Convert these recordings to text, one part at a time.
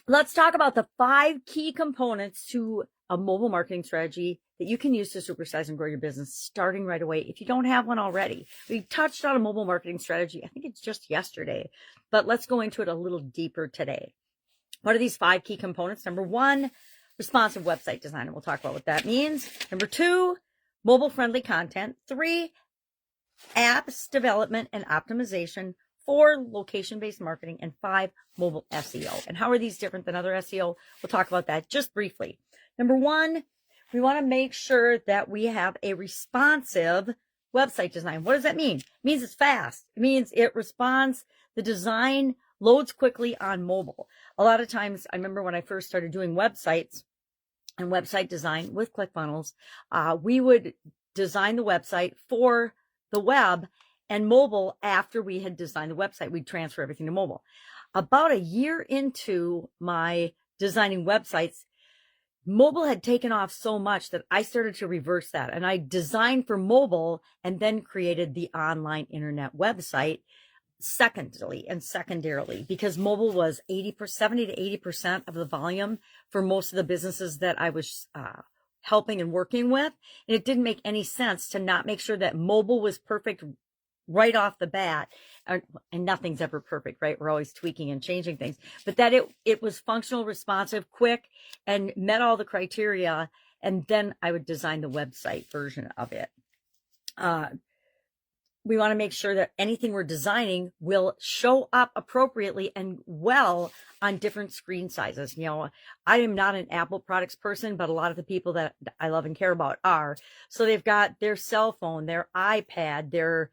Let's talk about the 5 key components to a mobile marketing strategy that you can use to supersize and grow your business starting right away if you don't have one already. We touched on a mobile marketing strategy, I think it's just yesterday, but let's go into it a little deeper today. What are these 5 key components? Number 1, responsive website design, and we'll talk about what that means. Number 2, mobile-friendly content. 3, apps development and optimization. 4, location-based marketing, and 5, mobile SEO. And how are these different than other SEO? We'll talk about that just briefly. Number 1, we want to make sure that we have a responsive website design. What does that mean? It means it's fast. It means it responds. The design loads quickly on mobile. A lot of times, I remember when I first started doing websites and website design with ClickFunnels, we would design the website for the web and mobile. After we had designed the website, we'd transfer everything to mobile. About a year into my designing websites, mobile had taken off so much that I started to reverse that. And I designed for mobile and then created the online internet website secondarily, because mobile was 70 to 80% of the volume for most of the businesses that I was helping and working with. And it didn't make any sense to not make sure that mobile was perfect right off the bat. And nothing's ever perfect, right? We're always tweaking and changing things, but that it was functional, responsive, quick, and met all the criteria. And then I would design the website version of it. We want to make sure that anything we're designing will show up appropriately and well on different screen sizes. You know, I am not an Apple products person, but a lot of the people that I love and care about are. So they've got their cell phone, their iPad, their,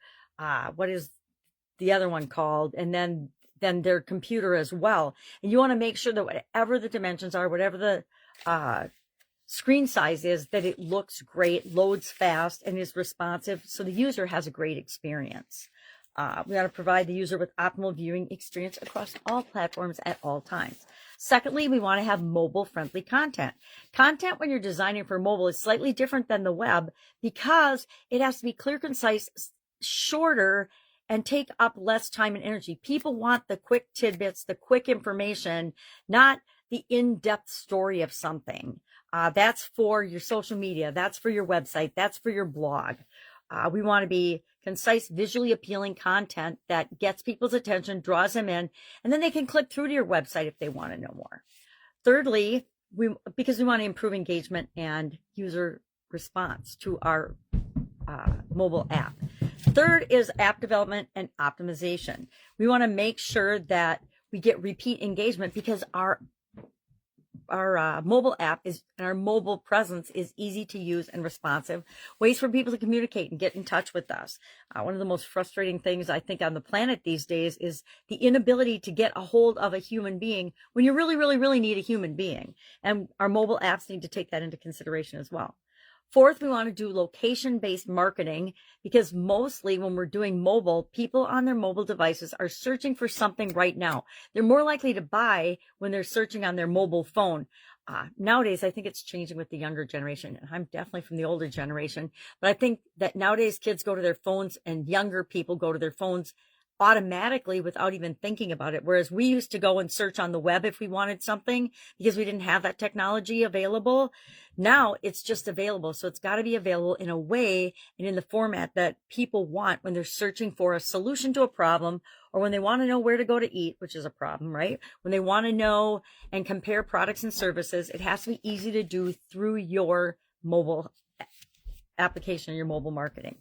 what is the other one called? And then their computer as well. And you want to make sure that whatever the dimensions are, whatever the, screen size is, that it looks great, loads fast, and is responsive, so the user has a great experience. We want to provide the user with optimal viewing experience across all platforms at all times. Secondly, we want to have mobile-friendly content. Content when you're designing for mobile is slightly different than the web because it has to be clear, concise, shorter, and take up less time and energy. People want the quick tidbits, the quick information, not the in-depth story of something. That's for your social media. That's for your website. That's for your blog. We want to be concise, visually appealing content that gets people's attention, draws them in, and then they can click through to your website if they want to know more. Thirdly, because we want to improve engagement and user response to our mobile app. Third is app development and optimization. We want to make sure that we get repeat engagement because our mobile app and our mobile presence is easy to use and responsive, ways for people to communicate and get in touch with us. One of the most frustrating things I think on the planet these days is the inability to get a hold of a human being when you really, really, really need a human being. And our mobile apps need to take that into consideration as well. Fourth, we want to do location-based marketing because mostly when we're doing mobile, people on their mobile devices are searching for something right now. They're more likely to buy when they're searching on their mobile phone. Nowadays, I think it's changing with the younger generation. And I'm definitely from the older generation, but I think that nowadays kids go to their phones and younger people go to their phones automatically without even thinking about it. Whereas we used to go and search on the web if we wanted something because we didn't have that technology available. Now it's just available. So it's got to be available in a way and in the format that people want when they're searching for a solution to a problem, or when they want to know where to go to eat, which is a problem, right? When they want to know and compare products and services, it has to be easy to do through your mobile application, your mobile marketing.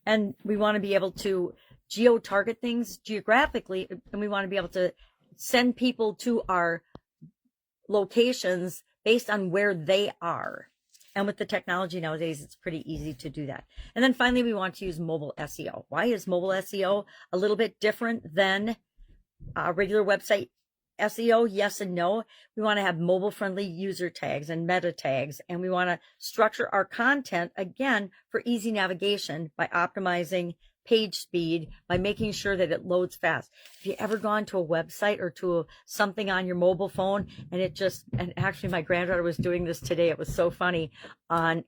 And we want to be able to geo-target things geographically, and we want to be able to send people to our locations based on where they are. And with the technology nowadays, it's pretty easy to do that. And then finally, we want to use mobile SEO. Why is mobile SEO a little bit different than regular website SEO? Yes and no. We want to have mobile-friendly user tags and meta tags, and we want to structure our content, again, for easy navigation by optimizing page speed, by making sure that it loads fast. Have you ever gone to a website or to something on your mobile phone and and actually my granddaughter was doing this today. It was so funny. on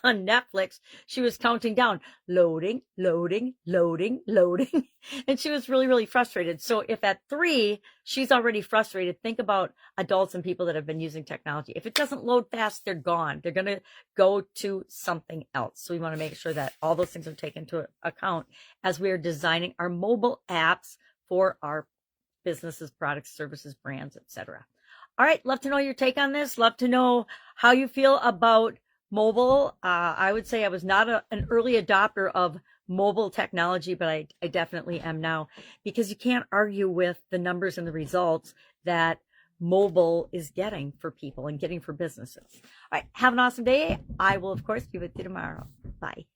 on Netflix, she was counting down, loading, loading, loading, loading. And she was really, really frustrated. So if at 3, she's already frustrated, think about adults and people that have been using technology. If it doesn't load fast, they're gone. They're going to go to something else. So we want to make sure that all those things are taken into account as we are designing our mobile apps for our businesses, products, services, brands, etc. All right, love to know your take on this. Love to know how you feel about mobile. I would say I was not an early adopter of mobile technology, but I definitely am now, because you can't argue with the numbers and the results that mobile is getting for people and getting for businesses. All right, have an awesome day. I will, of course, be with you tomorrow. Bye.